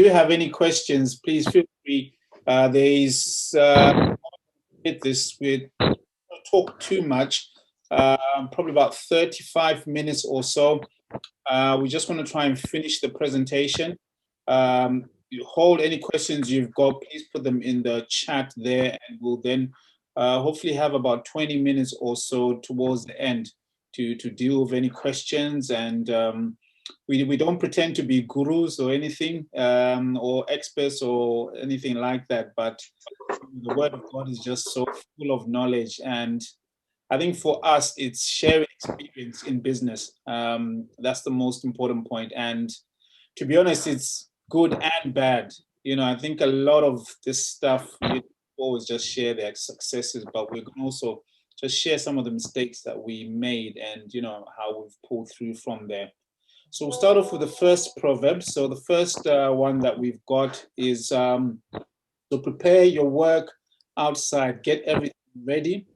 you have any questions, please feel free. There is with this, we don't talk too much, probably about 35 minutes or so. We just want to try and finish the presentation. You hold any questions you've got, please put them in the chat there, and we'll then hopefully have about 20 minutes or so towards the end to deal with any questions. And we don't pretend to be gurus or anything, or experts or anything like that, but the word of God is just so full of knowledge. And I think for us, it's sharing experience in business. That's the most important point. And to be honest, it's good and bad. I think a lot of this stuff, we always just share their successes, but we can also just share some of the mistakes that we made and, how we've pulled through from there. So we'll start off with the first proverb. So the first one that we've got is, so prepare your work outside, get everything ready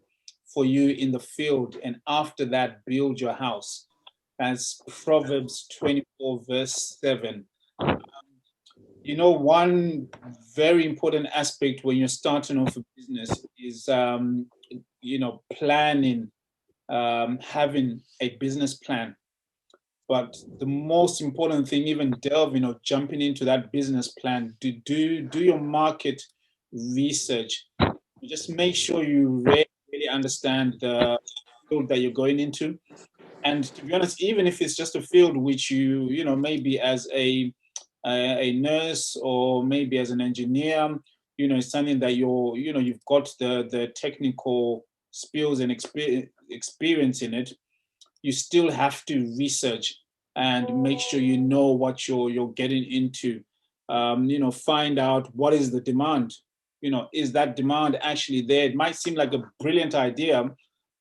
for you in the field, and after that, build your house. That's Proverbs 24, verse 7. One very important aspect when you're starting off a business is, planning, having a business plan. But the most important thing, even delving or jumping into that business plan, do your market research. Just make sure you really understand the field that you're going into. And to be honest, even if it's just a field which maybe as a nurse or maybe as an engineer, it's something that you've got the technical skills and experience in it, you still have to research and make sure you know what you're getting into. Find out what is the demand. Is that demand actually there? It might seem like a brilliant idea,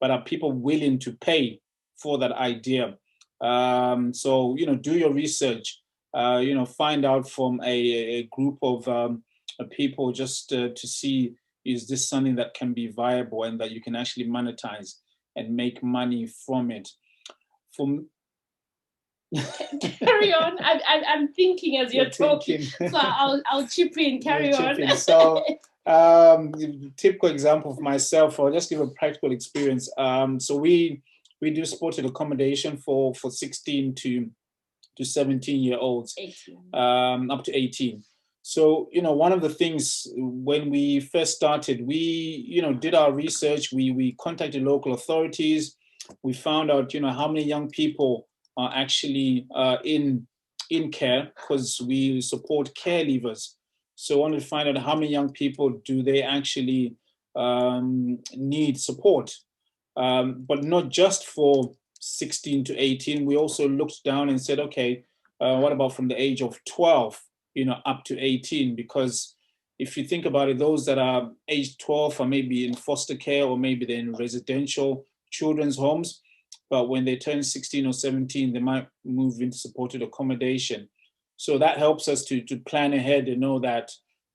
but are people willing to pay for that idea? So do your research. Find out from a group of people just to see, is this something that can be viable and that you can actually monetize and make money from it? Carry on. I'm thinking as you're talking, so I'll chip in. Carry on. So, typical example of myself. I'll just give a practical experience. So we do supported accommodation for 16 to 17-year-olds, up to 18. So one of the things when we first started, we did our research. We contacted local authorities. We found out how many young people are actually in care, because we support care leavers. So I wanted to find out how many young people do they actually need support, but not just for 16 to 18. We also looked down and said, okay, what about from the age of 12, up to 18? Because if you think about it, those that are age 12 are maybe in foster care or maybe they're in residential children's homes. But when they turn 16 or 17, they might move into supported accommodation. So that helps us to plan ahead and know that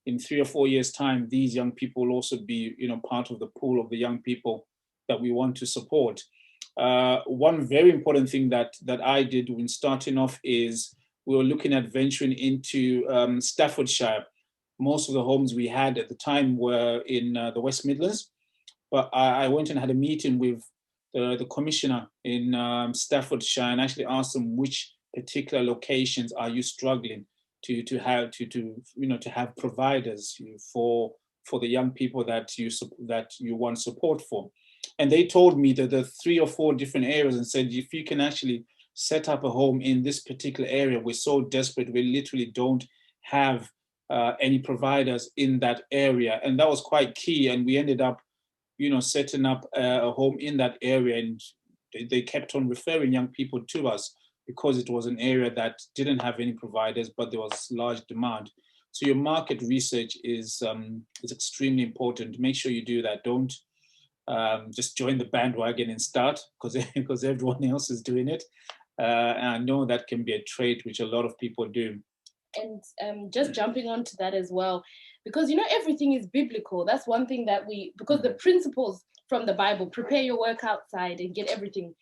in 3 or 4 years' time, these young people will also be, part of the pool of the young people that we want to support. One very important thing that I did when starting off is we were looking at venturing into Staffordshire. Most of the homes we had at the time were in the West Midlands, but I went and had a meeting with the commissioner in Staffordshire and actually asked them which particular locations are you struggling to have providers for the young people that you want support for. And they told me that there are 3 or 4 different areas and said, if you can actually set up a home in this particular area, we're so desperate, we literally don't have any providers in that area. And that was quite key. And we ended up setting up a home in that area, and they kept on referring young people to us because it was an area that didn't have any providers, but there was large demand. So your market research is extremely important. Make sure you do that. Don't just join the bandwagon and start because everyone else is doing it. And I know that can be a trait which a lot of people do. And just jumping onto that as well, because everything is biblical. That's one thing that because the principles from the Bible, prepare your work outside and get everything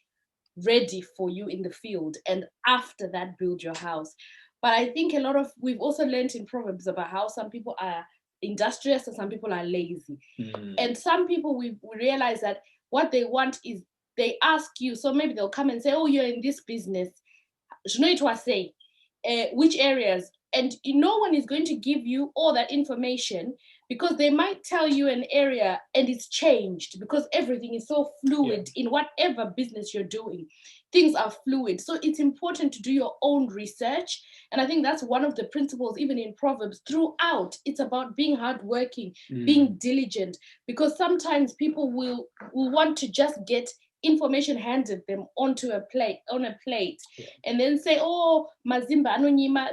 ready for you in the field, and after that build your house. But I think we've also learned in Proverbs about how some people are industrious and some people are lazy. And some people we realize that what they want is they ask you, so maybe they'll come and say, oh, you're in this business. Which areas? And no one is going to give you all that information, because they might tell you an area and it's changed, because everything is so fluid in whatever business you're doing. Things are fluid. So it's important to do your own research. And I think that's one of the principles, even in Proverbs, throughout. It's about being hardworking, being diligent, because sometimes people will want to just get information handed them onto a plate, and then say, oh, mazimba anonyima,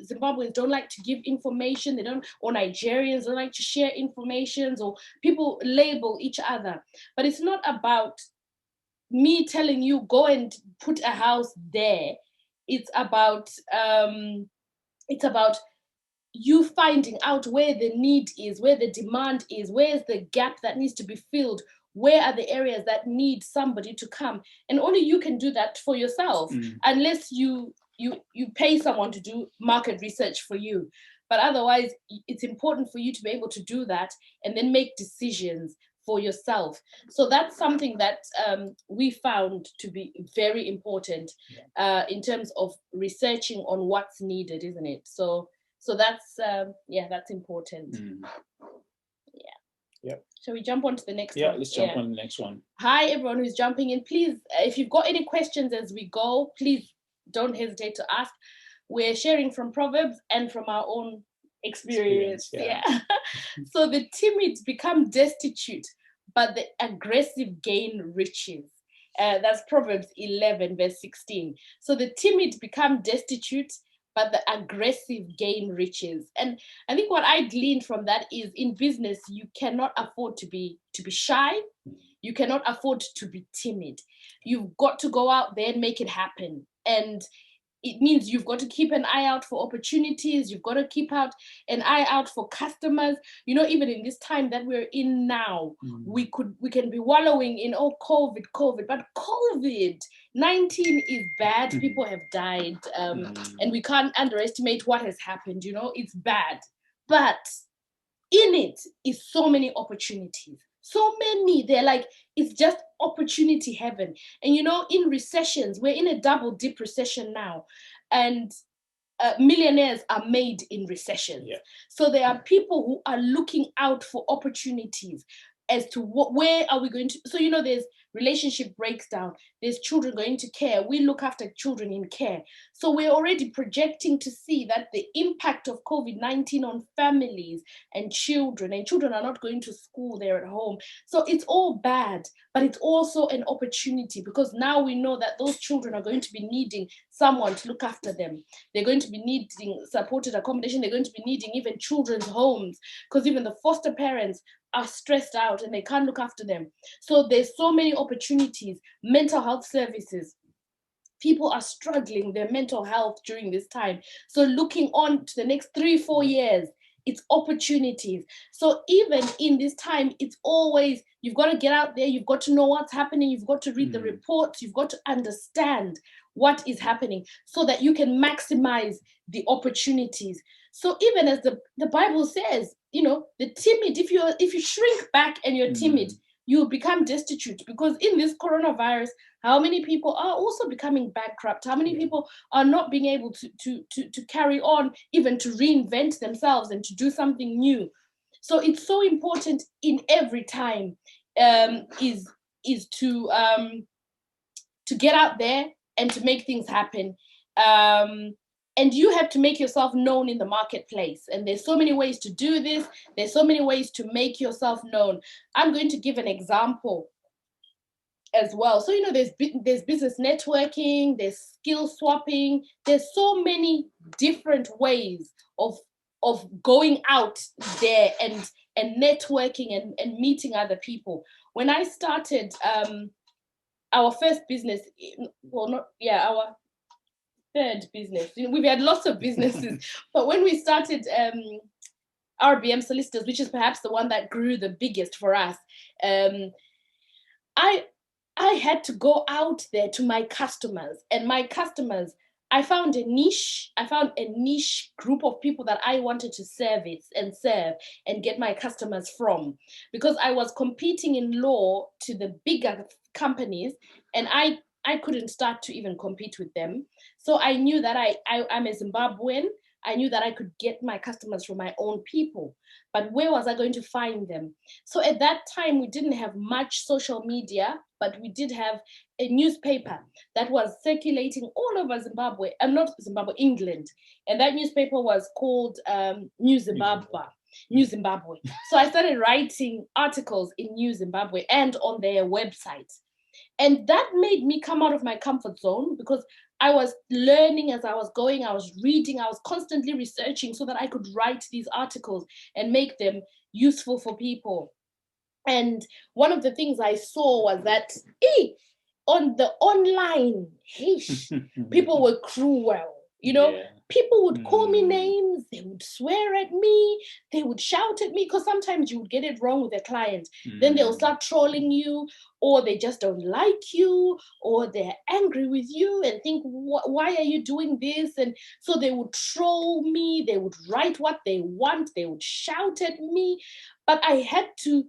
Zimbabweans don't like to give information, or Nigerians don't like to share information, or people label each other. But it's not about me telling you go and put a house there. It's about you finding out where the need is, where the demand is, where's the gap that needs to be filled, where are the areas that need somebody to come. And only you can do that for yourself, unless you pay someone to do market research for you. But otherwise, it's important for you to be able to do that and then make decisions for yourself. So that's something that we found to be very important in terms of researching on what's needed, isn't it? So that's that's important. Shall we jump on to the next one? Yeah, let's jump on the next one. Hi, everyone who's jumping in. Please, if you've got any questions as we go, please don't hesitate to ask. We're sharing from Proverbs and from our own experience. So the timid become destitute, but the aggressive gain riches. That's Proverbs 11, verse 16. So the timid become destitute, but the aggressive gain riches. And I think what I gleaned from that is, in business, you cannot afford to be shy. You cannot afford to be timid. You've got to go out there and make it happen. And it means you've got to keep an eye out for opportunities. You've got to keep an eye out for customers. Even in this time that we're in now, we can be wallowing in, COVID, but COVID-19 is bad. People have died, and we can't underestimate what has happened. It's bad, but in it is so many opportunities. So many. They're like, it's just opportunity heaven. And in recessions, we're in a double dip recession now, and millionaires are made in recessions. So there are people who are looking out for opportunities as to where are we going to. So there's relationship breaks down, there's children going to care, we look after children in care. So we're already projecting to see that the impact of COVID-19 on families and children are not going to school, they're at home. So it's all bad, but it's also an opportunity, because now we know that those children are going to be needing someone to look after them. They're going to be needing supported accommodation. They're going to be needing even children's homes, because even the foster parents are stressed out and they can't look after them. So there's so many opportunities. Mental health services. People are struggling their mental health during this time. So looking on to the next 3-4 years, it's opportunities. So even in this time, it's always, you've got to get out there, you've got to know what's happening, you've got to read the reports, you've got to understand what is happening so that you can maximize the opportunities. So even as the Bible says, the timid, if you shrink back and you're timid, you become destitute, because in this coronavirus, how many people are also becoming bankrupt? How many people are not being able to carry on, even to reinvent themselves and to do something new? So it's so important in every time is to get out there and to make things happen. And you have to make yourself known in the marketplace. And there's so many ways to do this. There's so many ways to make yourself known. I'm going to give an example as well. So, there's business networking, there's skill swapping. There's so many different ways of going out there and networking and meeting other people. When I started our first business, our third business. We've had lots of businesses, but when we started RBM Solicitors, which is perhaps the one that grew the biggest for us, I had to go out there to my customers, and my customers I found a niche group of people that I wanted to service and serve and get my customers from, because I was competing in law to the bigger companies, and I couldn't start to even compete with them. So I knew that I'm a Zimbabwean. I knew that I could get my customers from my own people, but where was I going to find them? So at that time, we didn't have much social media, but we did have a newspaper that was circulating all over Zimbabwe, not Zimbabwe, England. And that newspaper was called New Zimbabwe. So I started writing articles in New Zimbabwe and on their website. And that made me come out of my comfort zone, because I was learning as I was going, I was reading, I was constantly researching so that I could write these articles and make them useful for people. And one of the things I saw was that on the online, people were cruel. People would call me names, they would swear at me, they would shout at me, because sometimes you would get it wrong with a client. Then they'll start trolling you, or they just don't like you, or they're angry with you and think, why are you doing this? And so they would troll me, they would write what they want, they would shout at me. But I had to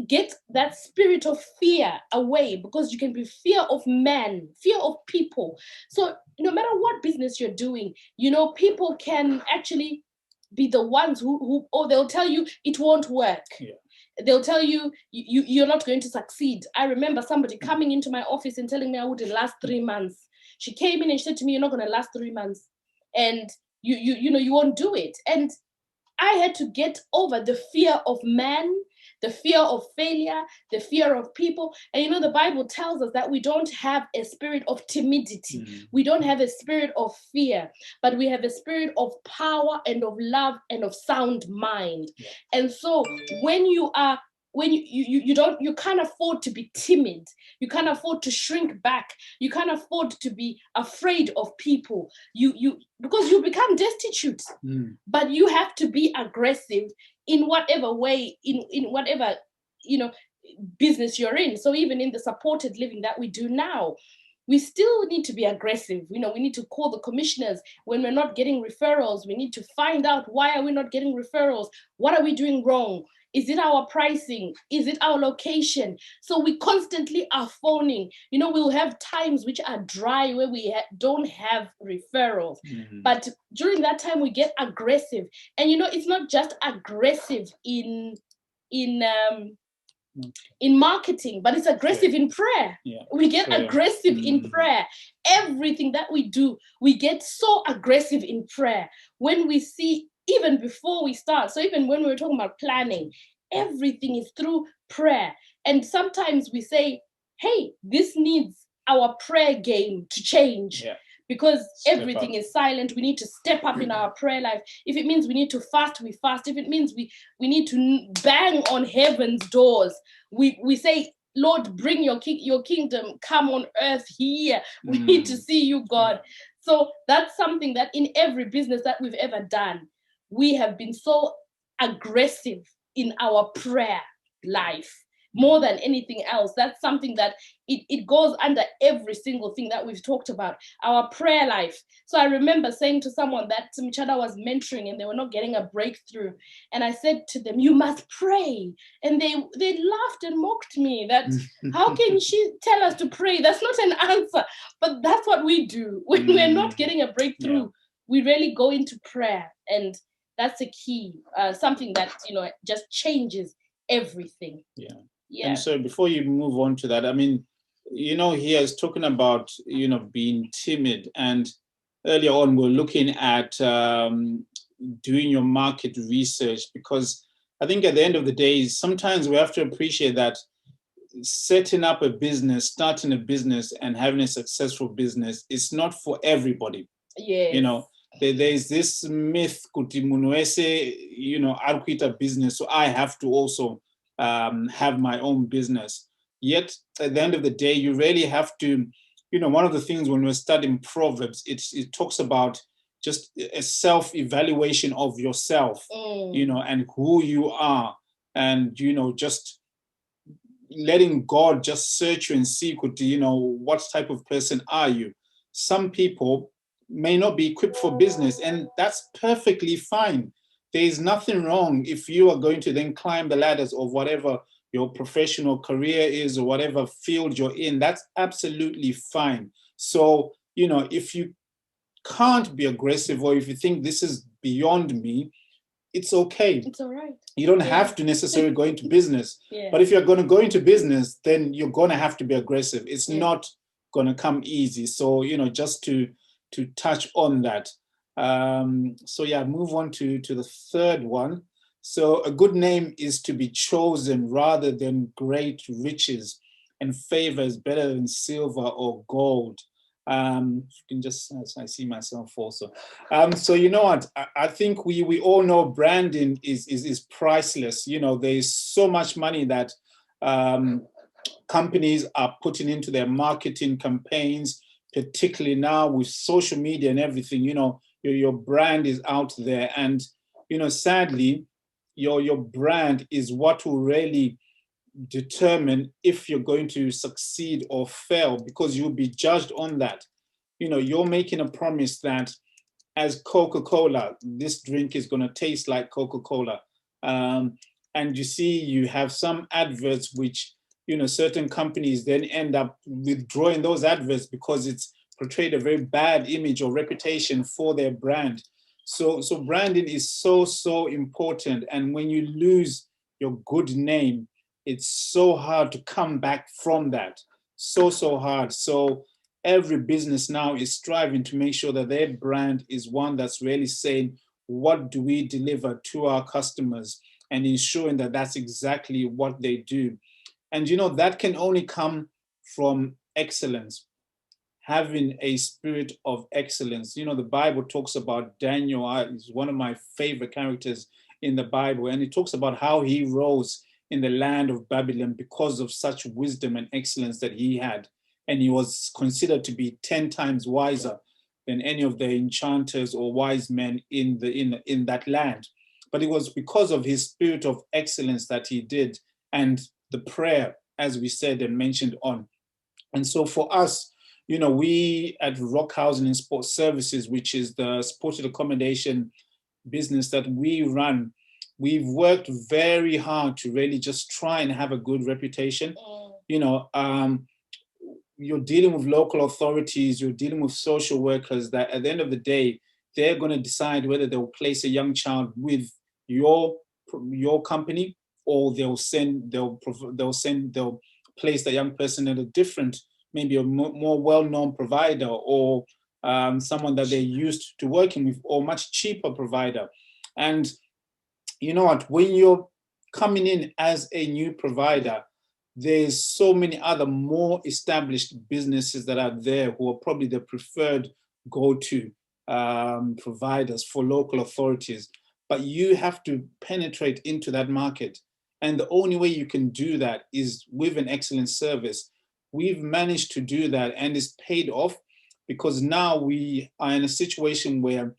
get that spirit of fear away, because you can be fear of man, fear of people. So no matter what business you're doing, people can actually be the ones who they'll tell you it won't work. They'll tell you you're not going to succeed. I remember somebody coming into my office and telling me I wouldn't last 3 months. She came in and she said to me, you're not going to last 3 months, and you won't do it. And I had to get over the fear of man, the fear of failure, the fear of people. And the Bible tells us that we don't have a spirit of timidity. We don't have a spirit of fear, but we have a spirit of power and of love and of sound mind. And so when you can't afford to be timid. You can't afford to shrink back. You can't afford to be afraid of people. Because you become destitute. But you have to be aggressive in whatever way, in whatever business you're in. So even in the supported living that we do now, we still need to be aggressive. We need to call the commissioners when we're not getting referrals. We need to find out, why are we not getting referrals? What are we doing wrong? Is it our pricing? Is it our location? So we constantly are phoning. We'll have times which are dry where we don't have referrals. But during that time, we get aggressive. And it's not just aggressive in marketing, but it's aggressive in prayer. We get aggressive in prayer. Everything that we do, we get so aggressive in prayer. When we see, even before we start, so even when we were talking about planning, everything is through prayer. And sometimes we say, hey, this needs our prayer game to change. Because everything is silent. We need to step up in our prayer life. If it means we need to fast, we fast. If it means we need to bang on heaven's doors, we say, Lord, bring your kingdom, come on earth here. We need to see you, God. So that's something that in every business that we've ever done, we have been so aggressive in our prayer life. More than anything else, that's something that it goes under every single thing that we've talked about, our prayer life. So I remember saying to someone that Michada was mentoring and they were not getting a breakthrough. And I said to them, you must pray. And they laughed and mocked me that, how can she tell us to pray? That's not an answer. But that's what we do. When we're not getting a breakthrough, we really go into prayer. And that's a key, something that, just changes everything. And so before you move on to that, I mean, he is talking about, being timid. And earlier on, we're looking at doing your market research, because I think at the end of the day, sometimes we have to appreciate that setting up a business, starting a business and having a successful business is not for everybody. There's this myth, kuti munhu wese, ari kuita business, so I have to also have my own business. Yet at the end of the day, you really have to, one of the things when we're studying Proverbs, it talks about just a self-evaluation of yourself, and who you are, and, just letting God just search you and see, what type of person are you. Some people, may not be equipped for business, and that's perfectly fine. There is nothing wrong if you are going to then climb the ladders of whatever your professional career is or whatever field you're in. That's absolutely fine. So, if you can't be aggressive, or if you think this is beyond me, it's okay. It's all right. You don't have to necessarily go into business. Yeah. But if you're going to go into business, then you're going to have to be aggressive. It's not going to come easy. So, just to touch on that. Move on to the third one. So a good name is to be chosen rather than great riches, and favor is better than silver or gold. You can just, I see myself also. So you know what? I think we all know branding is priceless. There's so much money that companies are putting into their marketing campaigns, particularly now with social media and everything. Your brand is out there, and sadly, your brand is what will really determine if you're going to succeed or fail, because you'll be judged on that. You're making a promise that as Coca-Cola, this drink is going to taste like Coca-Cola. And you see, you have some adverts which, certain companies then end up withdrawing those adverts because it's portrayed a very bad image or reputation for their brand. So branding is so important. And when you lose your good name, it's so hard to come back from that. So hard. So every business now is striving to make sure that their brand is one that's really saying, what do we deliver to our customers, and ensuring that that's exactly what they do. And that can only come from excellence, having a spirit of excellence. The Bible talks about Daniel. Is one of my favorite characters in the Bible, and it talks about how he rose in the land of Babylon because of such wisdom and excellence that he had. And he was considered to be 10 times wiser than any of the enchanters or wise men in that land. But it was because of his spirit of excellence that he did, and the prayer, as we said and mentioned on. And so for us, we at Rock Housing and Sports Services, which is the supported accommodation business that we run, we've worked very hard to really just try and have a good reputation. You're dealing with local authorities, you're dealing with social workers that at the end of the day, they're going to decide whether they'll place a young child with your company, or they'll place the young person at a different, maybe a more well-known provider, or someone that they're used to working with, or much cheaper provider. And you know what? When you're coming in as a new provider, there's so many other more established businesses that are there who are probably the preferred go-to providers for local authorities. But you have to penetrate into that market. And the only way you can do that is with an excellent service. We've managed to do that, and it's paid off, because now we are in a situation where,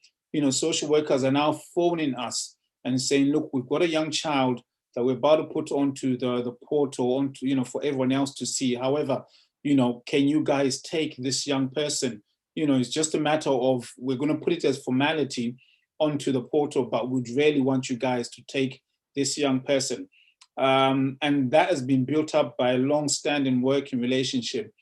social workers are now phoning us and saying, look, we've got a young child that we're about to put onto the portal, for everyone else to see. However, can you guys take this young person? It's just a matter of, we're going to put it as formality onto the portal, but we'd really want you guys to take this young person. And that has been built up by a long-standing working relationship.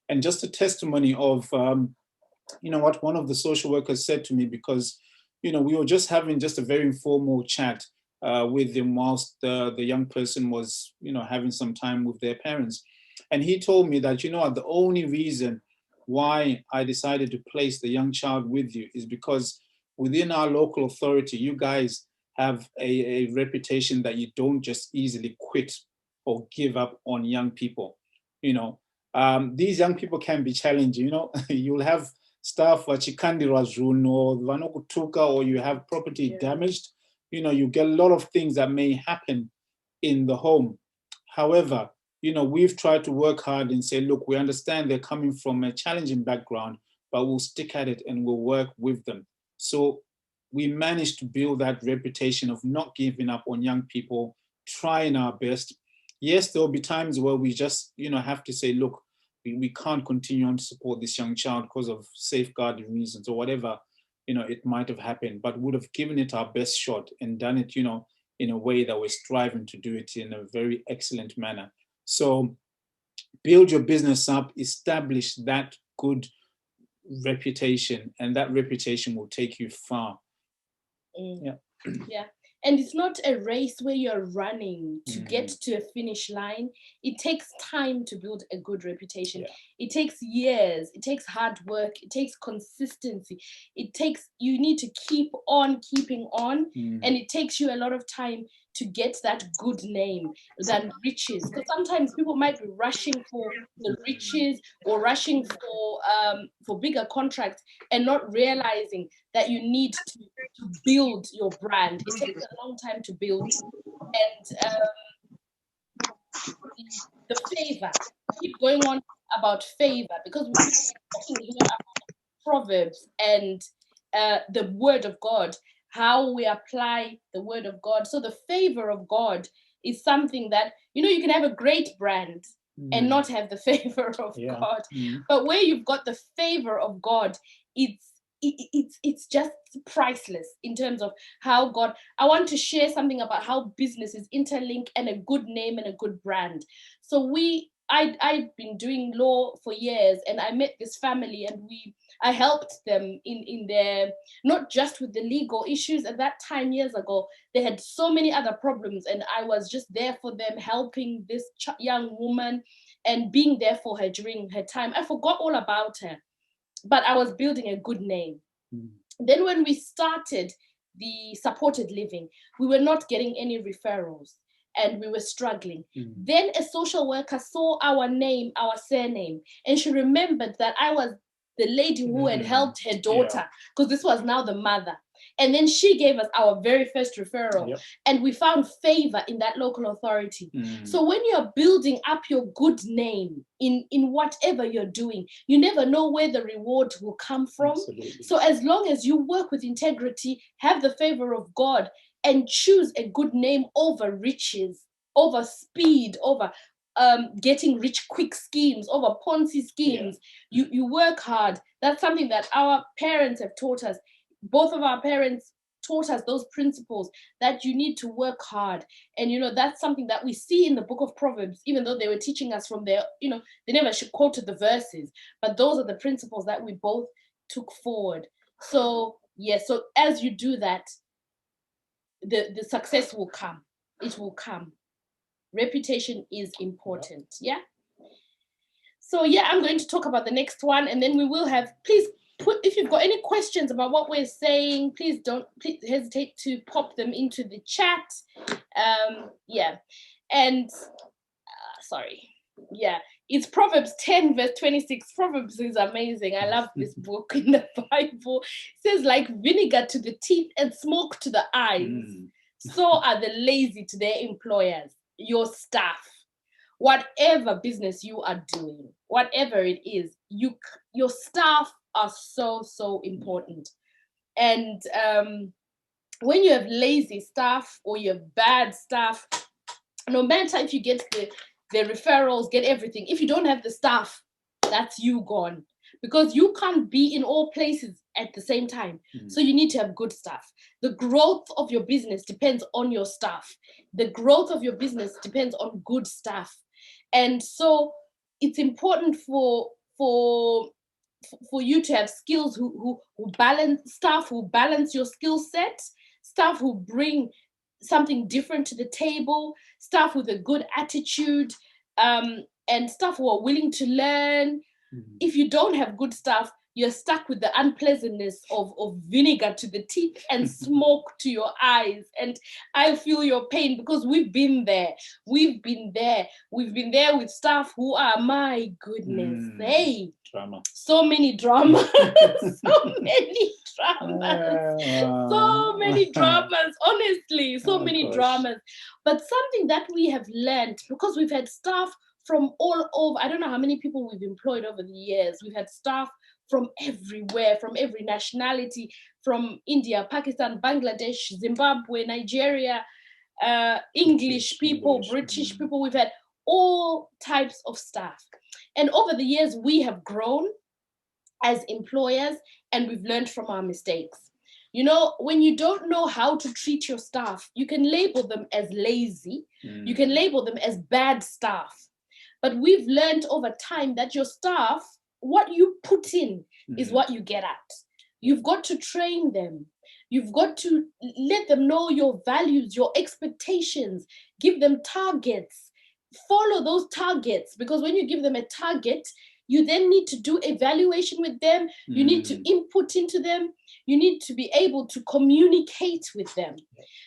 And just a testimony of, what one of the social workers said to me, because, we were just having just a very informal chat with him whilst the young person was, having some time with their parents. And he told me that, the only reason why I decided to place the young child with you is because within our local authority, you guys have a reputation that you don't just easily quit or give up on young people. These young people can be challenging. You'll have stuff or you have property damaged. You get a lot of things that may happen in the home. However, we've tried to work hard and say, look, we understand they're coming from a challenging background, but we'll stick at it and we'll work with them. So we managed to build that reputation of not giving up on young people, trying our best. Yes, there'll be times where we just, have to say, look, we can't continue on to support this young child because of safeguarding reasons or whatever, it might have happened, but would have given it our best shot and done it, in a way that we're striving to do it in a very excellent manner. So build your business up, establish that good reputation, and that reputation will take you far. Yeah. And it's not a race where you're running to get to a finish line. It takes time to build a good reputation. Yeah. It takes years. It takes hard work. It takes consistency. You need to keep on keeping on. And it takes you a lot of time to get that good name, than riches. Because sometimes people might be rushing for the riches or rushing for bigger contracts and not realizing that you need to build your brand. It takes a long time to build. And the favor, keep going on about favor, because we're talking here about Proverbs and the word of God, how we apply the word of God. So the favor of God is something that, you can have a great brand and not have the favor of God. But where you've got the favor of God, it's just priceless in terms of how God. I want to share something about how business is interlinked and a good name and a good brand. So I've been doing law for years, and I met this family, and I helped them in their, not just with the legal issues. At that time, years ago, they had so many other problems, and I was just there for them, helping this young woman and being there for her during her time. I forgot all about her, but I was building a good name. Then when we started the supported living, we were not getting any referrals, and we were struggling. Then a social worker saw our name, our surname, and she remembered that I was the lady who had helped her daughter, because this was now the mother. And then she gave us our very first referral, and we found favor in that local authority. So when you're building up your good name in whatever you're doing, you never know where the reward will come from. Absolutely. So as long as you work with integrity, have the favor of God, and choose a good name over riches, over speed, over getting rich quick schemes, over Ponzi schemes, you work hard. That's something that our parents have taught us. Both of our parents taught us those principles, that you need to work hard. And that's something that we see in the book of Proverbs, even though they were teaching us from their, they never quoted the verses, but those are the principles that we both took forward. So so as you do that, the success will come. It will come. Reputation is important. So I'm going to talk about the next one, and then we will have, please if you've got any questions about what we're saying, please don't hesitate to pop them into the chat. And it's Proverbs 10 verse 26. Proverbs is amazing. I love this book in the Bible. It says, like vinegar to the teeth and smoke to the eyes, so are the lazy to their employers. Your staff, whatever business you are doing, whatever it is, your staff are so important. And when you have lazy staff or you have bad staff, no matter if you get the referrals, get everything, if you don't have the staff, that's you gone, because you can't be in all places at the same time. So you need to have good staff. The growth of your business depends on your staff. The growth of your business depends on good staff. And so it's important for you to have skills who balance, staff who balance your skill set, staff who bring something different to the table, staff with a good attitude, and staff who are willing to learn. If you don't have good staff, you're stuck with the unpleasantness of vinegar to the teeth and smoke to your eyes. And I feel your pain, because we've been there. We've been there with staff who are, my goodness, drama. So many dramas. So many dramas, honestly, many dramas. But something that we have learned, because we've had staff from all over, I don't know how many people we've employed over the years. We've had staff from everywhere, from every nationality, from India, Pakistan, Bangladesh, Zimbabwe, Nigeria, English people, British people. We've had all types of staff. And over the years, we have grown as employers, and we've learned from our mistakes. You know, when you don't know how to treat your staff, you can label them as lazy, you can label them as bad staff. But we've learned over time that your staff, what you put in is what you get at. You've got to train them. You've got to let them know your values, your expectations, give them targets, follow those targets, because when you give them a target, you then need to do evaluation with them. You need to input into them. You need to be able to communicate with them.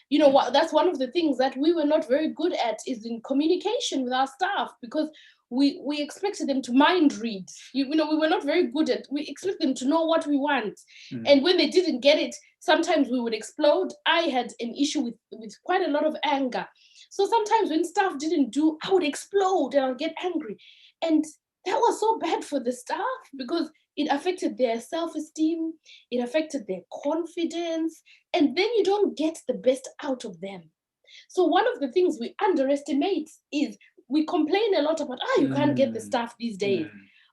You know what? That's one of the things that we were not very good at, is in communication with our staff, because we expected them to mind read. You know, we were not very good at. We expect them to know what we want, and when they didn't get it, sometimes we would explode. I had an issue with quite a lot of anger, so sometimes when staff didn't do, I would explode and I would get angry, and that was so bad for the staff, because it affected their self-esteem, it affected their confidence, and then you don't get the best out of them. So one of the things we underestimate is, we complain a lot about, you can't get the staff these days.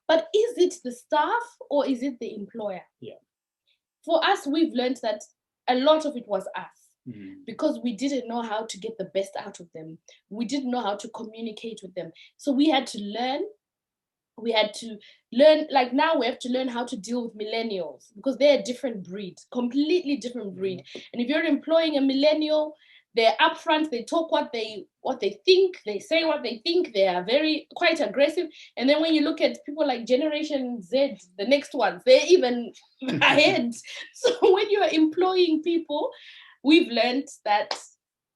But is it the staff or is it the employer? Yeah. For us, we've learned that a lot of it was us, because we didn't know how to get the best out of them. We didn't know how to communicate with them. So we had to learn. Like now we have to learn how to deal with millennials, because they're a different breed, completely different breed. And if you're employing a millennial, they're upfront, they talk what they think, they say what they think, they are quite aggressive. And then when you look at people like Generation Z, the next ones, they're even ahead. So when you're employing people, we've learned that,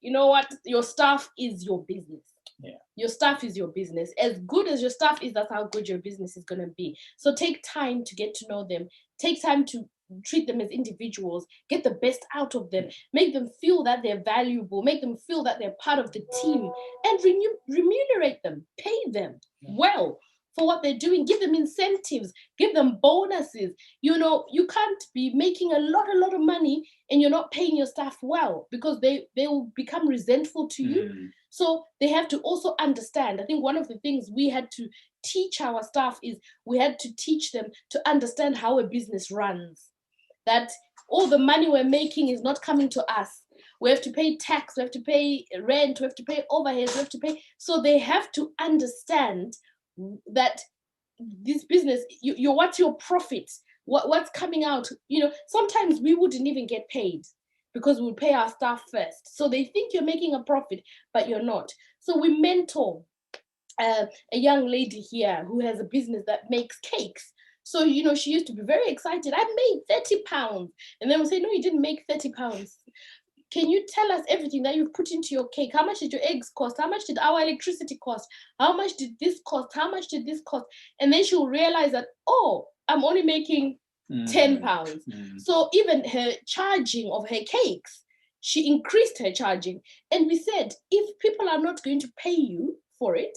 you know what, your staff is your business. Yeah. Your staff is your business. As good as your staff is, that's how good your business is going to be. So take time to get to know them. Take time to treat them as individuals. Get the best out of them. Make them feel that they're valuable. Make them feel that they're part of the team. And remunerate them. Pay them well for what they're doing. Give them incentives. Give them bonuses. You know, you can't be making a lot of money and you're not paying your staff well, because they will become resentful to you. So they have to also understand. I think one of the things we had to teach our staff is, we had to teach them to understand how a business runs. That all the money we're making is not coming to us. We have to pay tax, we have to pay rent, we have to pay overheads, we have to pay. So they have to understand that this business, what's your profit? What's coming out? You know, sometimes we wouldn't even get paid, because we'll pay our staff first. So they think you're making a profit, but you're not. So we mentor a young lady here who has a business that makes cakes. So, you know, she used to be very excited. I made 30 pounds. And then we say, no, you didn't make 30 pounds. Can you tell us everything that you've put into your cake? How much did your eggs cost? How much did our electricity cost? How much did this cost? How much did this cost? And then she'll realize that, I'm only making 10 pounds. So even her charging of her cakes, she increased her charging. And we said, if people are not going to pay you for it,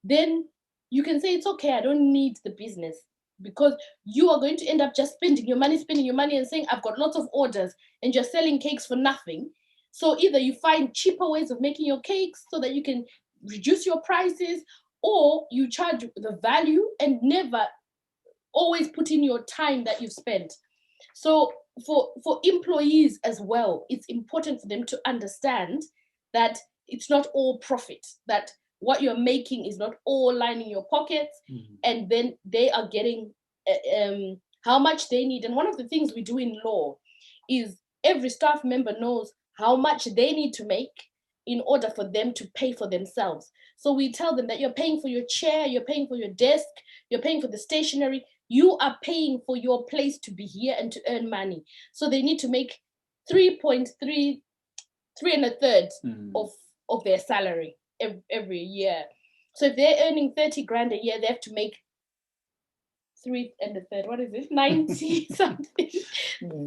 then you can say, it's okay, I don't need the business, because you are going to end up just spending your money and saying, I've got lots of orders, and you're selling cakes for nothing. So either you find cheaper ways of making your cakes so that you can reduce your prices, or you charge the value and never always put in your time that you've spent. So for employees as well, it's important for them to understand that it's not all profit, that what you're making is not all lining your pockets, and then they are getting how much they need. And one of the things we do in law is, every staff member knows how much they need to make in order for them to pay for themselves. So we tell them that you're paying for your chair, you're paying for your desk, you're paying for the stationery, you are paying for your place to be here and to earn money. So they need to make 3.3 and a third of their salary every year. So if they're earning 30 grand a year, they have to make 3 and a third, what is it, 90 something.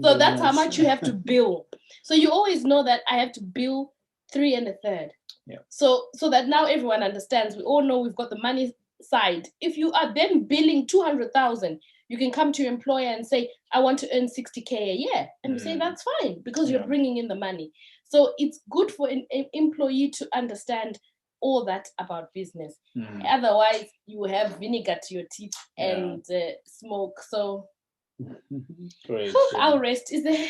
So that's how much you have to bill. So you always know that I have to bill 3 and a third. Yeah. So that now everyone understands. We all know we've got the money side. If you are then billing 200,000, you can come to your employer and say, I want to earn 60K a year. And we say, that's fine, because you're bringing in the money. So it's good for an employee to understand all that about business. Mm. Otherwise, you have vinegar to your teeth and smoke. So, Great. I'll rest. Is there?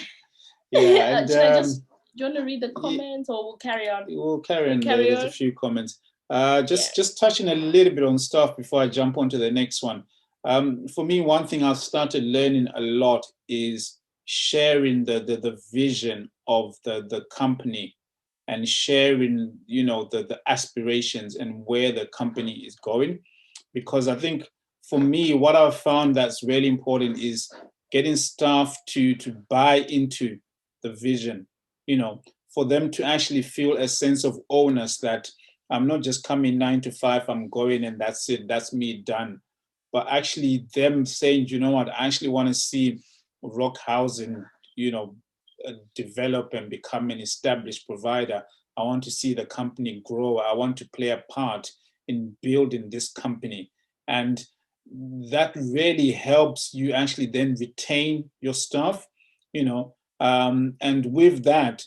Yeah, and Should I just? Do you want to read the comments, or we'll carry on? We'll carry on. There's a few comments. Just touching a little bit on stuff before I jump on to the next one. For me, one thing I've started learning a lot is sharing the vision of the company, and sharing, the aspirations and where the company is going. Because I think for me, what I've found that's really important is getting staff to buy into the vision, for them to actually feel a sense of ownership, that I'm not just coming 9 to 5, I'm going and that's it, that's me done. But actually them saying, you know what, I actually want to see Rock Housing, develop and become an established provider. I want to see the company grow. I want to play a part in building this company. And that really helps you actually then retain your staff, and with that,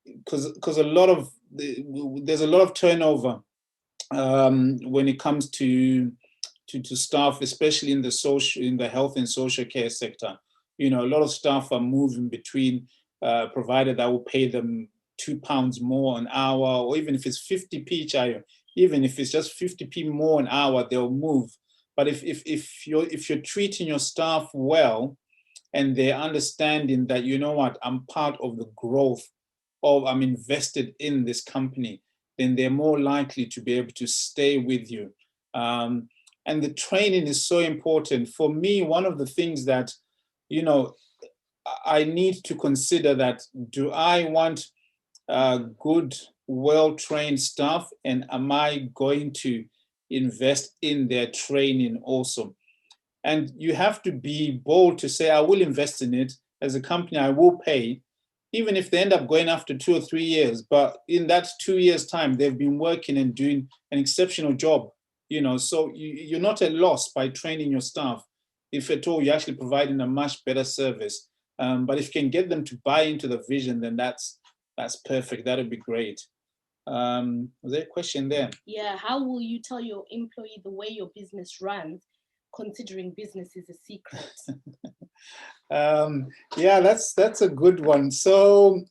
because there's a lot of turnover when it comes to staff, especially in the health and social care sector. A lot of staff are moving between provider that will pay them £2 more an hour, or even if it's 50p, even if it's just 50p more an hour, they'll move. But if you're treating your staff well, and they're understanding that, you know what, I'm part of the growth, or I'm invested in this company, then they're more likely to be able to stay with you. And the training is so important. For me, one of the things that, I need to consider, that do I want good, well-trained staff, and am I going to invest in their training also? And you have to be bold to say, I will invest in it. As a company, I will pay, even if they end up going after 2 or 3 years. But in that 2 years' time, they've been working and doing an exceptional job. So you're not at loss by training your staff. If at all, you're actually providing a much better service. But if you can get them to buy into the vision, then that's perfect. That would be great. Was there a question there? Yeah. How will you tell your employee the way your business runs, considering business is a secret? Yeah, that's a good one. So,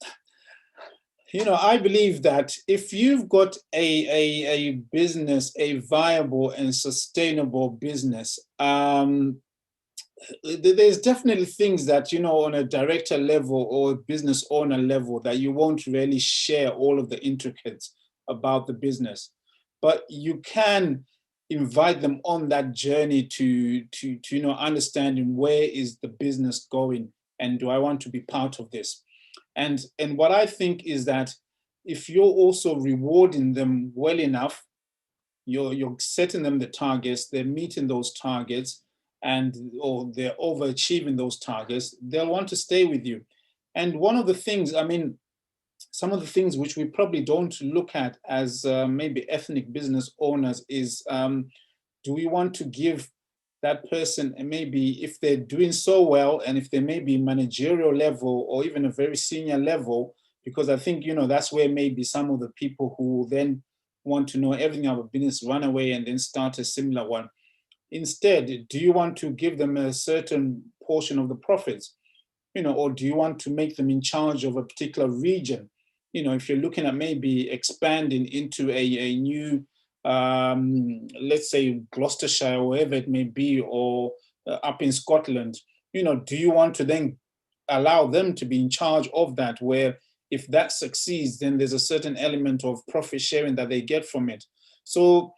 I believe that if you've got a business, a viable and sustainable business, there's definitely things that, on a director level or a business owner level, that you won't really share all of the intricacies about the business. But you can invite them on that journey to understanding where is the business going, and do I want to be part of this? And what I think is that if you're also rewarding them well enough, you're setting them the targets, they're meeting those targets, or they're overachieving those targets, they'll want to stay with you. And one of the things, some of the things which we probably don't look at as maybe ethnic business owners is, do we want to give that person, and maybe if they're doing so well, and if they may be managerial level or even a very senior level, because I think, that's where maybe some of the people who then want to know everything about business run away and then start a similar one. Instead, do you want to give them a certain portion of the profits, or do you want to make them in charge of a particular region? If you're looking at maybe expanding into a new, let's say Gloucestershire, or wherever it may be, or up in Scotland, do you want to then allow them to be in charge of that, where if that succeeds, then there's a certain element of profit sharing that they get from it? So,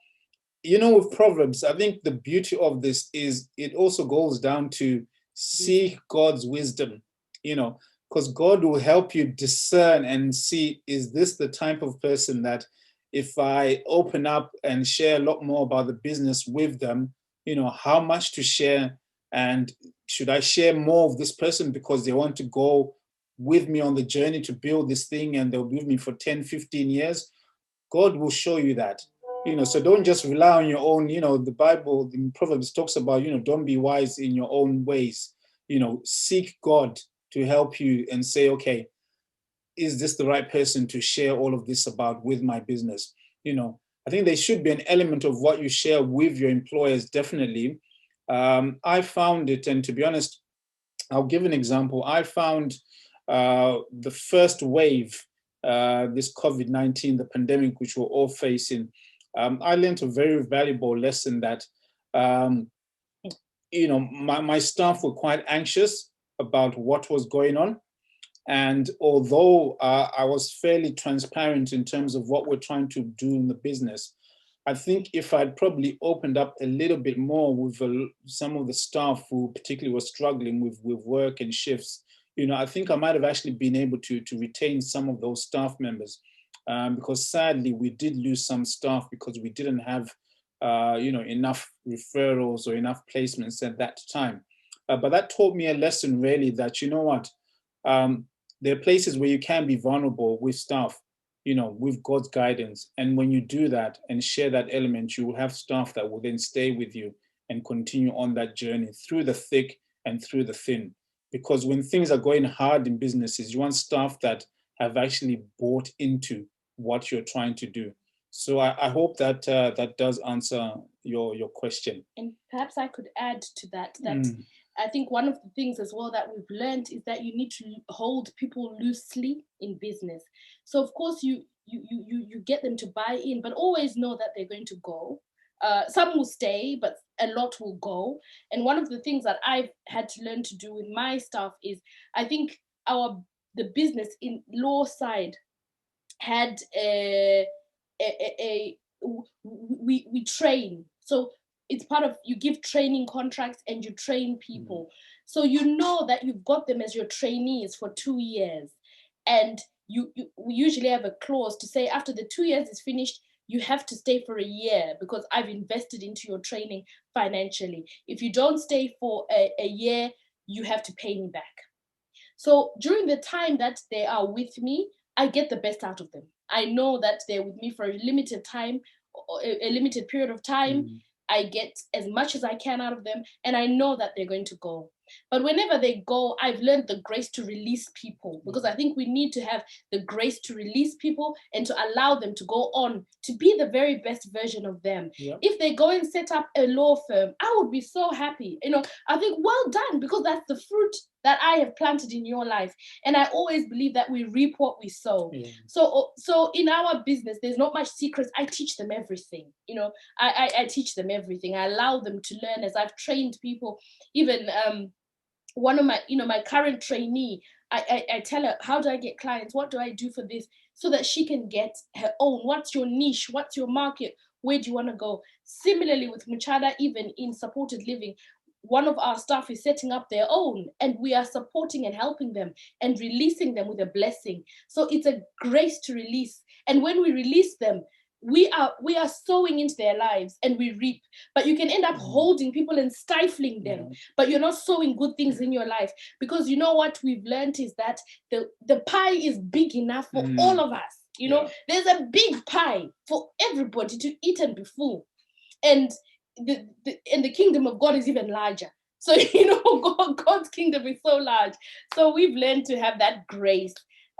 with Proverbs, I think the beauty of this is it also goes down to seek God's wisdom, because God will help you discern and see, is this the type of person that if I open up and share a lot more about the business with them, how much to share, and should I share more of this person because they want to go with me on the journey to build this thing and they'll be with me for 10, 15 years? God will show you that. So don't just rely on your own. The Bible in Proverbs talks about, don't be wise in your own ways. Seek God to help you and say, okay, is this the right person to share all of this about with my business? I think there should be an element of what you share with your employers, definitely. I found it, and to be honest, I'll give an example. I found the first wave, this COVID-19, the pandemic, which we're all facing, I learned a very valuable lesson that, my staff were quite anxious about what was going on. And although I was fairly transparent in terms of what we're trying to do in the business, I think if I'd probably opened up a little bit more with some of the staff who particularly were struggling with work and shifts, I think I might have actually been able to retain some of those staff members, because sadly we did lose some staff because we didn't have enough referrals or enough placements at that time. But that taught me a lesson really that, you know what, there are places where you can be vulnerable with staff, with God's guidance. And when you do that and share that element, you will have staff that will then stay with you and continue on that journey through the thick and through the thin. Because when things are going hard in businesses, you want staff that have actually bought into what you're trying to do. So I hope that that does answer your question. And perhaps I could add to that, I think one of the things as well that we've learned is that you need to hold people loosely in business. So of course you get them to buy in, but always know that they're going to go. Some will stay, but a lot will go. And one of the things that I've had to learn to do with my staff is, I think the business in law side had we train. So it's part of, you give training contracts and you train people. So you know that you've got them as your trainees for 2 years. And we usually have a clause to say after the 2 years is finished, you have to stay for a year because I've invested into your training financially. If you don't stay for a year, you have to pay me back. So during the time that they are with me, I get the best out of them. I know that they're with me for a limited time, a limited period of time. I get as much as I can out of them, and I know that they're going to go. But whenever they go, I've learned the grace to release people, because I think we need to have the grace to release people and to allow them to go on to be the very best version of them. Yep. If they go and set up a law firm, I would be so happy. I think, well done, because that's the fruit that I have planted in your life. And I always believe that we reap what we sow. Yeah. So in our business, there's not much secrets. I teach them everything. I teach them everything. I allow them to learn as I've trained people. Even one of my, my current trainee, I tell her, how do I get clients? What do I do for this? So that she can get her own. What's your niche? What's your market? Where do you want to go? Similarly with Muchada, even in supported living, one of our staff is setting up their own, and we are supporting and helping them and releasing them with a blessing. So it's a grace to release. And when we release them, we are sowing into their lives and we reap. But you can end up holding people and stifling them, but you're not sowing good things in your life, because you know what we've learned is that the pie is big enough for all of us. There's a big pie for everybody to eat and be full. And the kingdom of God is even larger. So God's kingdom is so large. So we've learned to have that grace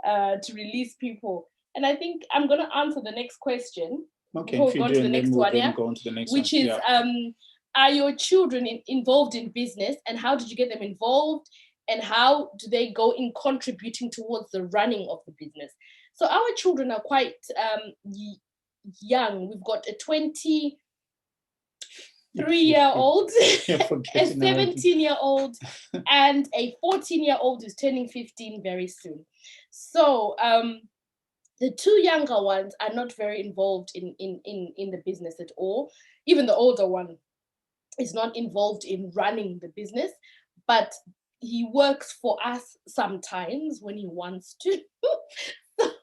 to release people. And I think I'm going to answer the next question. Okay, before we go on to the next one, yeah, which is, are your children involved in business, and how did you get them involved, and how do they go in contributing towards the running of the business? So our children are quite young. We've got a 23-year-old, a 17-year-old, and a 14-year-old who's turning 15 very soon. So the two younger ones are not very involved in the business at all. Even the older one is not involved in running the business, but he works for us sometimes when he wants to.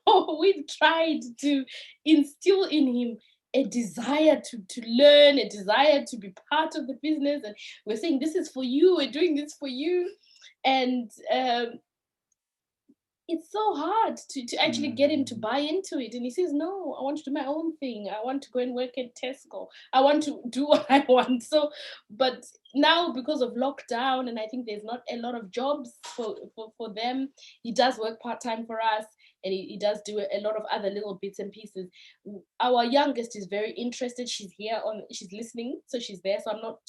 So we've tried to instill in him a desire to learn, a desire to be part of the business. And we're saying, this is for you, we're doing this for you. And it's so hard to actually get him to buy into it. And he says, no, I want to do my own thing. I want to go and work at Tesco. I want to do what I want. So, but now because of lockdown, and I think there's not a lot of jobs for them, he does work part-time for us. and he does do a lot of other little bits and pieces. Our youngest is very interested. She's she's listening, so she's there. So I'm not,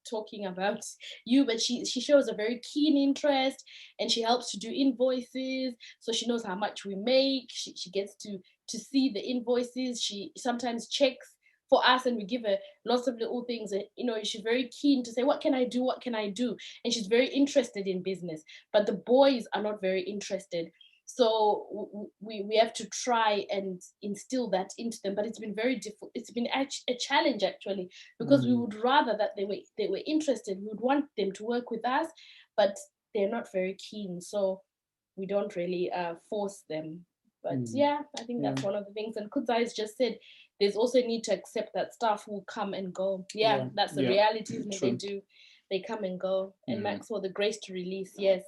talking about you, but she shows a very keen interest, and she helps to do invoices, so she knows how much we make. She gets to see the invoices. She sometimes checks for us, and we give her lots of little things. And she's very keen to say, what can I do, what can I do? And she's very interested in business, but the boys are not very interested. So we have to try and instill that into them, but it's been very difficult. It's been a challenge, actually, because we would rather that they were interested. We would want them to work with us, but they're not very keen, so we don't really force them. But yeah, I think that's one of the things. And Kudzai has just said there's also a need to accept that staff will come and go. Yeah. That's the reality, isn't it? They do. They come and go. And Maxwell, the grace to release. Yes,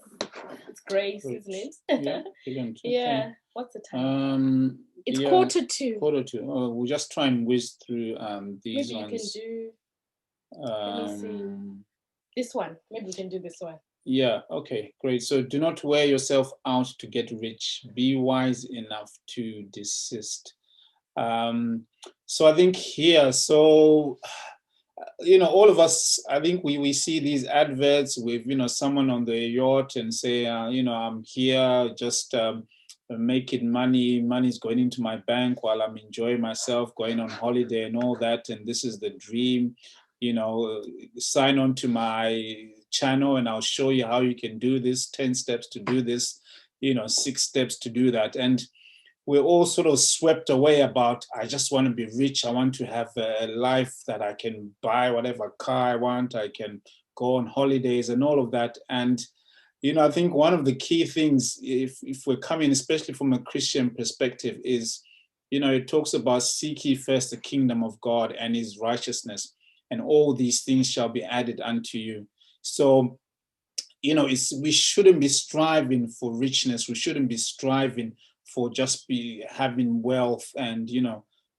it's grace, isn't it? Yeah, brilliant. Okay. Yeah. What's the time? It's 1:45. 1:45. Oh, we'll just try and whiz through these Maybe ones. You can do. Let me see. This one. Maybe we can do this one. Yeah, okay, great. So do not wear yourself out to get rich. Be wise enough to desist. So I think here, all of us, I think we see these adverts with, someone on the yacht and say, I'm here just making money. Money's going into my bank while I'm enjoying myself, going on holiday and all that. And this is the dream. Sign on to my channel and I'll show you how you can do this, 10 steps to do this, 6 steps to do that. And we're all sort of swept away about, I just want to be rich. I want to have a life that I can buy whatever car I want. I can go on holidays and all of that. And, I think one of the key things, if we're coming, especially from a Christian perspective, is, it talks about seek ye first the kingdom of God and his righteousness, and all these things shall be added unto you. So, we shouldn't be striving for richness. We shouldn't be striving for just having wealth. And,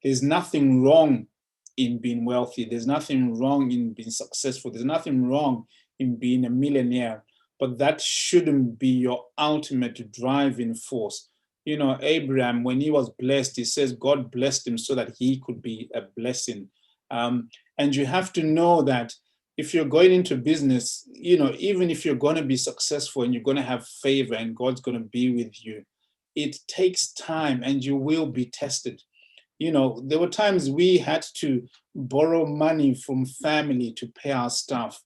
there's nothing wrong in being wealthy. There's nothing wrong in being successful. There's nothing wrong in being a millionaire. But that shouldn't be your ultimate driving force. Abraham, when he was blessed, he says God blessed him so that he could be a blessing. And you have to know that if you're going into business, even if you're going to be successful and you're going to have favor and God's going to be with you, it takes time and you will be tested. There were times we had to borrow money from family to pay our staff,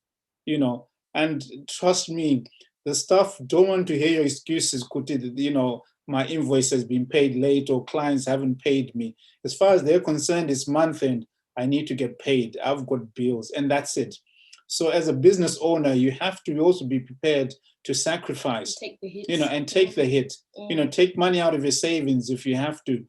and trust me, the staff don't want to hear your excuses, Kuti, my invoice has been paid late or clients haven't paid me. As far as they're concerned, it's month end. I need to get paid. I've got bills, and that's it. So as a business owner, you have to also be prepared to sacrifice, take the hit. And take the hit. Take money out of your savings if you have to.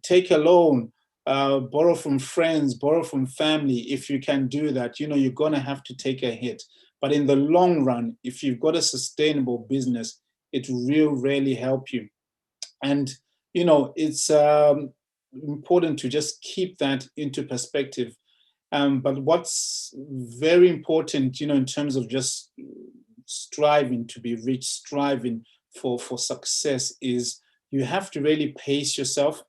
Take a loan, borrow from friends, borrow from family. If you can do that, you're going to have to take a hit. But in the long run, if you've got a sustainable business, it will really help you. And, it's important to just keep that into perspective. But what's very important, in terms of just striving to be rich, striving for success, is you have to really pace yourself.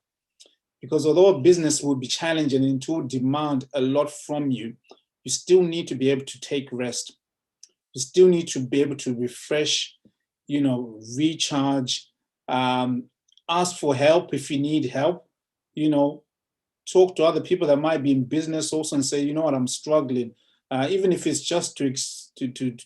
Because although business will be challenging and it will demand a lot from you, you still need to be able to take rest. You still need to be able to refresh, recharge, ask for help if you need help, talk to other people that might be in business also and say, you know what, I'm struggling. Even if it's just to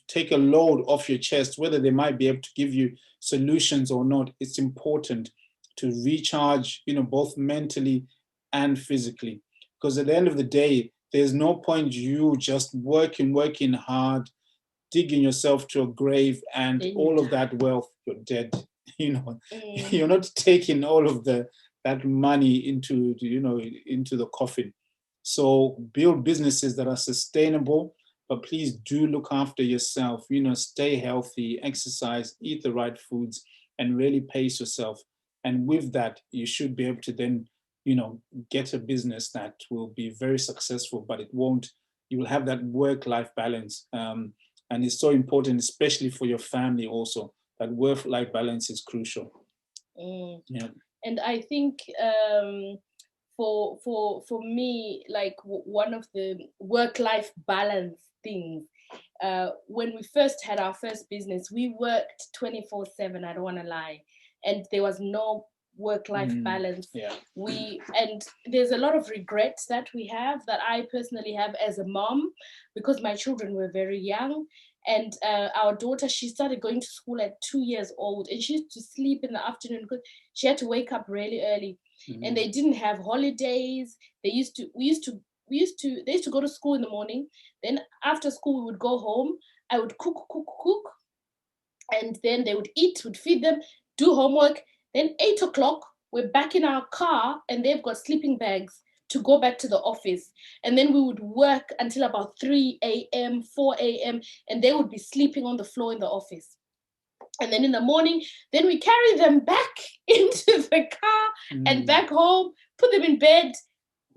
take a load off your chest, whether they might be able to give you solutions or not, it's important to recharge, both mentally and physically. Because at the end of the day, there's no point you just working hard, digging yourself to a grave and all of that wealth, you're dead. You're not taking all of that money into the coffin. So build businesses that are sustainable, but please do look after yourself, stay healthy, exercise, eat the right foods, and really pace yourself. And with that, you should be able to then, get a business that will be very successful, but you will have that work-life balance. And it's so important, especially for your family also, that work-life balance is crucial. Yeah. And I think for me, like one of the work-life balance things, when we first had our first business, we worked 24/7. I don't want to lie, and there was no work-life balance. Yeah. And there's a lot of regrets that we have, that I personally have as a mom, because my children were very young. And our daughter, she started going to school at 2 years old, and she used to sleep in the afternoon because she had to wake up really early. And they didn't have holidays. They used to go to school in the morning. Then after school, we would go home. I would cook, and then they would eat, would feed them, do homework. Then 8 o'clock, we're back in our car, and they've got sleeping bags to go back to the office. And then we would work until about 3 a.m., 4 a.m., and they would be sleeping on the floor in the office. And then in the morning, then we carry them back into the car and back home, put them in bed.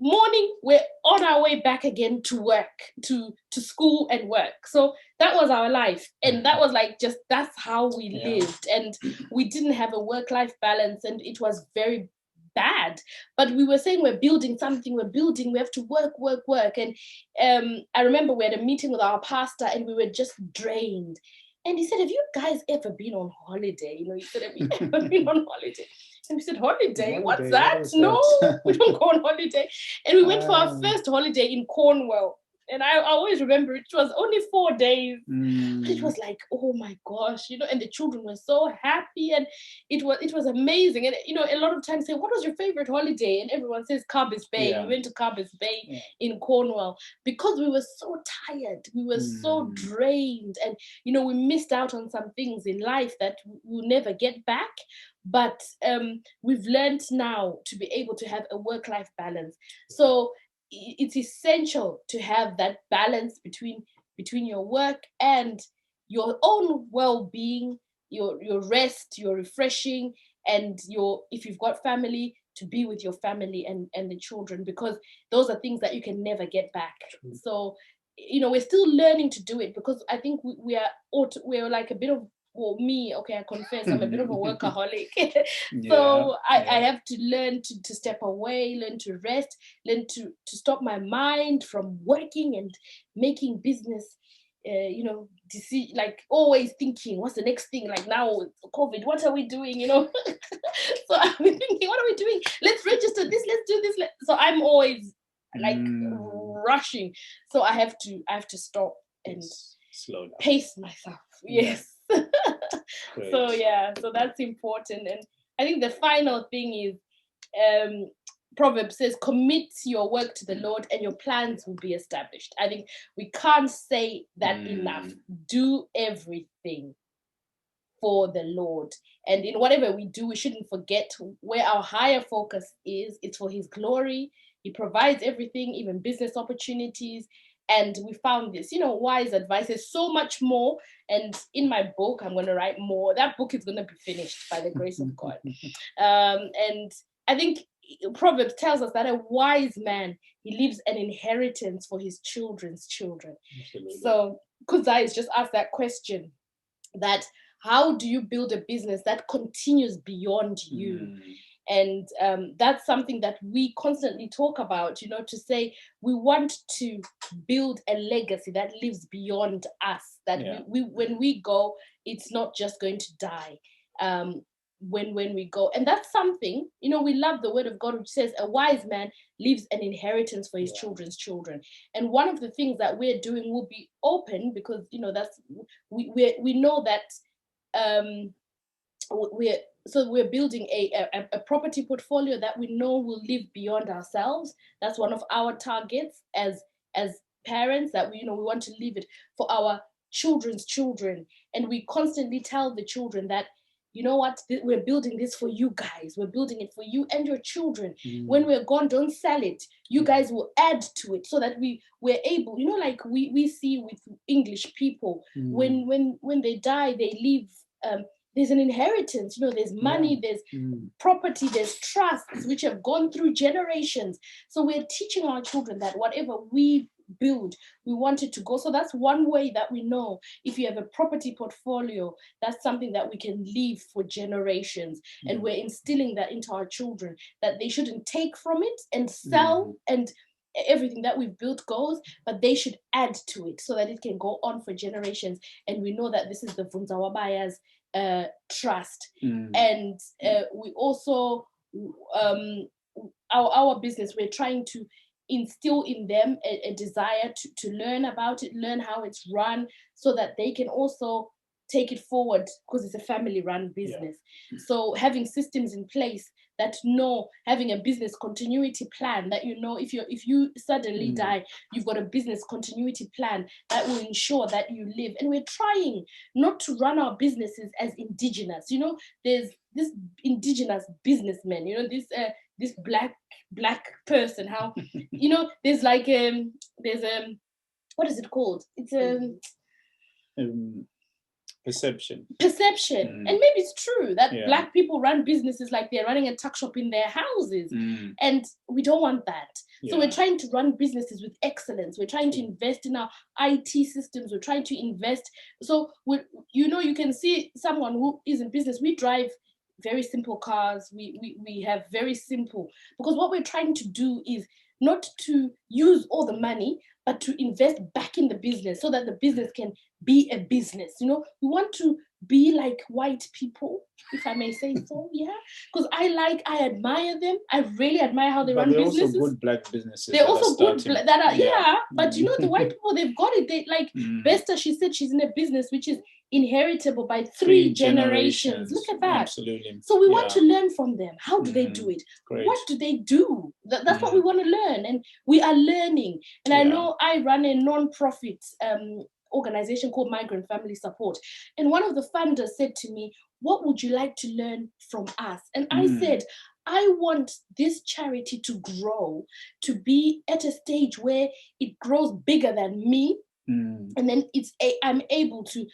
Morning, we're on our way back again to work, to school and work. So that was our life. And that was like, just, that's how we lived. And we didn't have a work-life balance, and it was very bad. But we were saying, we're building something, we have to work. And I remember we had a meeting with our pastor, and we were just drained. And he said, have you guys ever been on holiday? You know, he said, have you ever been on holiday? And we said, holiday? What's that? No, we don't go on holiday. And we went for our first holiday in Cornwall. And I always remember it was only 4 days. But it was like, oh my gosh, you know, and the children were so happy, and it was amazing. And, you know, a lot of times say, what was your favorite holiday? And everyone says Carbis Bay. Yeah. We went to Carbis Bay in Cornwall, because we were so tired. We were so drained. And, you know, we missed out on some things in life that we'll never get back. But we've learned now to be able to have a work-life balance. So it's essential to have that balance between your work and your own well-being, your rest, your refreshing, and if you've got family, to be with your family and the children, because those are things that you can never get back. So, you know, we're still learning to do it, because I think we're like a bit of, well, me, okay, I confess, I'm a bit of a workaholic. So I have to learn to step away, learn to rest, learn to stop my mind from working and making business, you know, like always thinking, what's the next thing? Like now, COVID, what are we doing, you know? So I'm thinking, what are we doing? Let's register this, let's do this. So I'm always like rushing. So I have to stop and slow down, pace myself. Yes. So that's important. And I think the final thing is, Proverbs says, commit your work to the Lord and your plans will be established. I think we can't say that enough. Do everything for the Lord. And in whatever we do, we shouldn't forget where our higher focus is. It's for his glory. He provides everything, even business opportunities. And we found this, you know, wise advice. There's so much more. And in my book, I'm going to write more. That book is going to be finished by the grace of God. And I think Proverbs tells us that a wise man, he leaves an inheritance for his children's children. Absolutely. So Kuzai just asked that question, that how do you build a business that continues beyond you? And that's something that we constantly talk about, you know, to say we want to build a legacy that lives beyond us, that we when we go, it's not just going to die when we go. And that's something, you know, we love the word of God, which says a wise man leaves an inheritance for his children's children. And one of the things that we're doing will be open, because, you know, that's we know that we're building a property portfolio that we know will live beyond ourselves. That's one of our targets as parents, that we want to leave it for our children's children. And we constantly tell the children that, you know what, we're building this for you guys. We're building it for you and your children. When we're gone, don't sell it. You guys will add to it, so that we're able, you know, like we see with English people, when they die, they leave, there's an inheritance, you know, there's money, there's property, there's trusts which have gone through generations. So we're teaching our children that whatever we build, we want it to go. So that's one way that we know if you have a property portfolio, that's something that we can leave for generations. And we're instilling that into our children, that they shouldn't take from it and sell and everything that we've built goes, but they should add to it so that it can go on for generations. And we know that this is the Vunzawabaya's trust. And we also, our business, we're trying to instill in them a desire to learn about it, learn how it's run, so that they can also take it forward, because it's a family-run business. So having systems in place that know, having a business continuity plan, that if you suddenly die, you've got a business continuity plan that will ensure that you live. And we're trying not to run our businesses as indigenous. There's this indigenous businessman, this black person, how there's like there's what is it called? It's perception. And maybe it's true that Black people run businesses like they're running a tuck shop in their houses, and we don't want that. So we're trying to run businesses with excellence. We're trying to invest in our IT systems. We're trying to invest. So you can see someone who is in business. We drive very simple cars. We have very simple, because what we're trying to do is not to use all the money, but to invest back in the business so that the business can be a business. We want to be like white people, if I may say so, because I admire them. I really admire how they run businesses. They're also good Black businesses. They're also good that are, but the white people, they've got it. They like Besta, she said she's in a business which is inheritable by three generations. Look at that. Absolutely. So we want to learn from them. How do they do it? Great. What do they do? That's what we want to learn, and we are learning. And I know I run a non-profit organization called Migrant Family Support, and one of the funders said to me, "What would you like to learn from us?" And I said, I want this charity to grow, to be at a stage where it grows bigger than me. And then I'm able to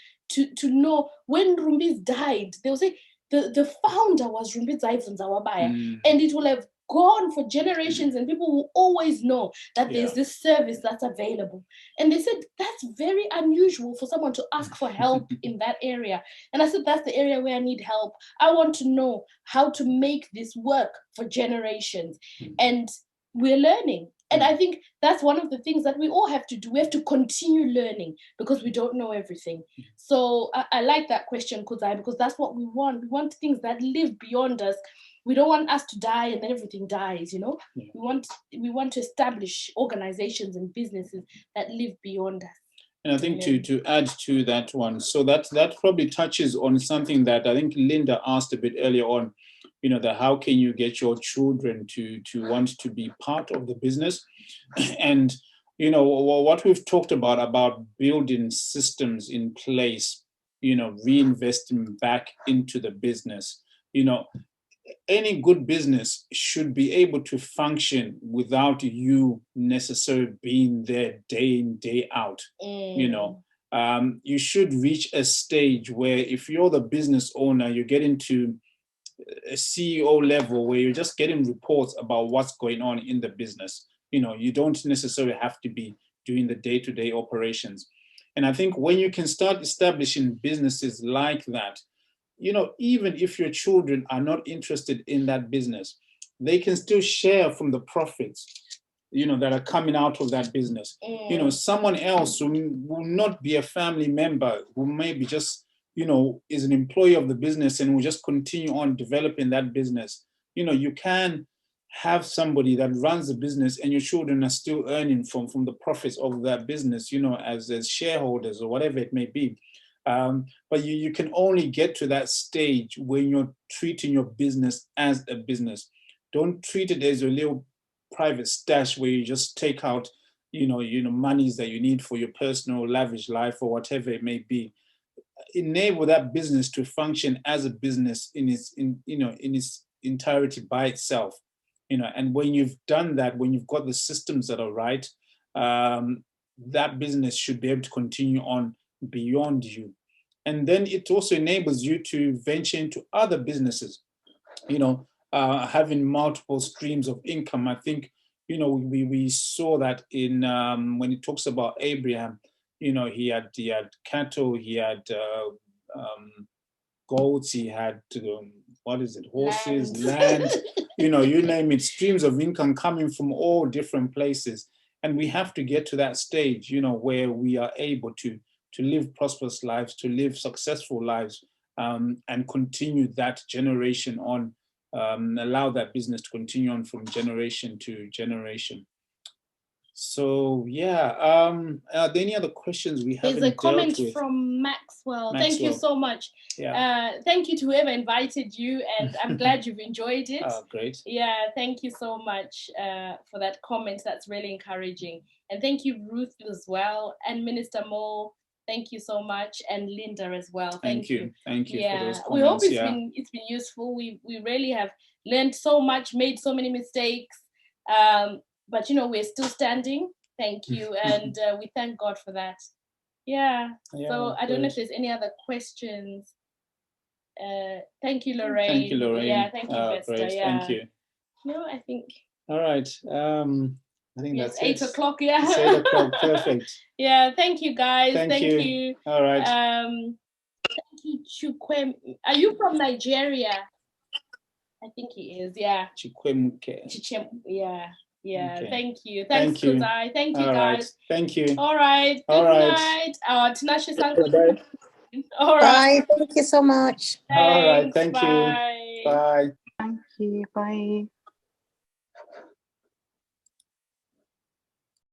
know when Rumbi's died, they'll say the founder was Rumbi Zawabaya, and it will have gone for generations, and people will always know that there's this service that's available. And they said that's very unusual for someone to ask for help in that area. And I said, that's the area where I need help. I want to know how to make this work for generations. And we're learning. And I think that's one of the things that we all have to do. We have to continue learning, because we don't know everything. So I like that question, Kuzai, because that's what we want. We want things that live beyond us. We don't want us to die and then everything dies, We want to establish organizations and businesses that live beyond us. And I think to add to that one, so that probably touches on something that I think Linda asked a bit earlier on, that how can you get your children to want to be part of the business? And, what we've talked about building systems in place, reinvesting back into the business, any good business should be able to function without you necessarily being there day in, day out. You should reach a stage where if you're the business owner, you get into a CEO level where you're just getting reports about what's going on in the business. You don't necessarily have to be doing the day-to-day operations. And I think when you can start establishing businesses like that, even if your children are not interested in that business, they can still share from the profits, that are coming out of that business. Someone else who will not be a family member, who maybe just, is an employee of the business and will just continue on developing that business. You can have somebody that runs the business and your children are still earning from the profits of that business, as shareholders or whatever it may be. But you can only get to that stage when you're treating your business as a business. Don't treat it as a little private stash where you just take out, monies that you need for your personal lavish life or whatever it may be. Enable that business to function as a business in its entirety by itself. And when you've done that, when you've got the systems that are right, that business should be able to continue on beyond you. And then it also enables you to venture into other businesses, having multiple streams of income. I think, you know, we saw that in when it talks about Abraham, you know, he had cattle, he had goats, he had horses, land, you know, you name it, streams of income coming from all different places. And we have to get to that stage, you know, where we are able to live prosperous lives, to live successful lives, and continue that generation on, allow that business to continue on from generation to generation. So yeah, are there any other questions we haven't dealt with? There's a comment with? from Maxwell. Thank you so much. Yeah. Thank you to whoever invited you, and I'm glad you've enjoyed it. Oh, great. Yeah, thank you so much for that comment. That's really encouraging. And thank you, Ruth, as well, and Minister Mo. Thank you so much, and Linda as well. Thank you. Thank you for those comments. We hope it's been useful. We really have learned so much, made so many mistakes. But, you know, we're still standing. Thank you. And we thank God for that. Yeah. So I don't know if there's any other questions. Thank you, Lorraine. Thank you, Lorraine. Yeah, thank you, Vesta. Yeah. Thank you. No, I think. All right. I think that's 8 o'clock. Yeah. It's 8 o'clock. Perfect. Yeah. Thank you, guys. Thank you. All right. Thank you, Chukwem. Are you from Nigeria? I think he is. Yeah. Chikwemuke. Yeah. Yeah, okay. Thank you. Thanks, Kuzai. Thank you, guys. Right. Thank you. All right. Good night. Tinashe Sanko. All right. Bye. Thank you so much. Thanks. All right. Thank Bye. you. Bye. Thank you. Bye.